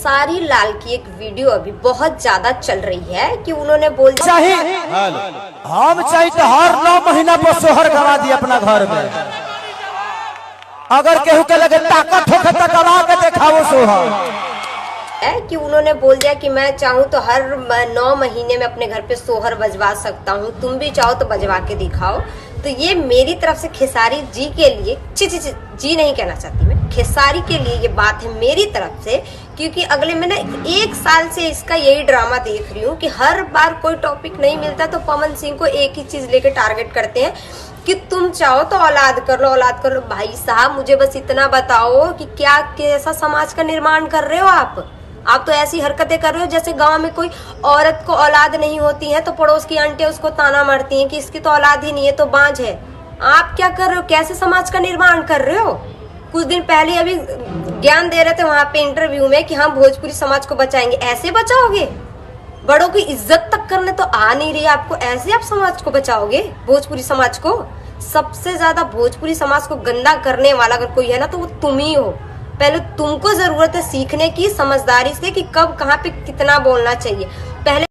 खेसारी लाल की एक वीडियो अभी बहुत ज्यादा चल रही है कि उन्होंने बोल दिया हम चाहिए तो हर 9 महीना पर सोहर गवा दी अपना घर में। अगर केहू के लगे ताकत हो तो गवा के दिखाओ सोहर है कि उन्होंने बोल दिया कि मैं चाहूँ तो हर 9 महीने में अपने घर पे सोहर बजवा सकता हूँ, तुम भी चाहो तो बजवा के दिखाओ। तो ये मेरी तरफ से खेसारी जी के लिए जी नहीं कहना चाहती मैं, खेसारी के लिए ये बात है मेरी तरफ से, क्योंकि अगले मैं ना 1 साल से इसका यही ड्रामा देख रही हूँ कि हर बार कोई टॉपिक नहीं मिलता तो पवन सिंह को एक ही चीज लेके टारगेट करते हैं कि तुम चाहो तो औलाद कर लो, औलाद कर लो। भाई साहब मुझे बस इतना बताओ कि क्या कैसा समाज का निर्माण कर रहे हो आप तो ऐसी हरकतें कर रहे हो जैसे गांव में कोई औरत को औलाद नहीं होती है तो पड़ोस की आंटियां उसको ताना मारती हैं कि इसकी तो औलाद ही नहीं है तो बांझ है। आप क्या कर रहे हो, कैसे समाज का निर्माण कर रहे हो? कुछ दिन पहले अभी ज्ञान दे रहे थे वहां पे इंटरव्यू में कि हम भोजपुरी समाज को बचाएंगे। ऐसे बचाओगे? बड़ों की इज्जत तक करने तो आ नहीं रही आपको, ऐसे आप समाज को बचाओगे? भोजपुरी समाज को, सबसे ज्यादा भोजपुरी समाज को गंदा करने वाला अगर कोई है ना तो वो तुम ही हो। पहले तुमको जरूरत है सीखने की, समझदारी से कि कब कहाँ पे कितना बोलना चाहिए। पहले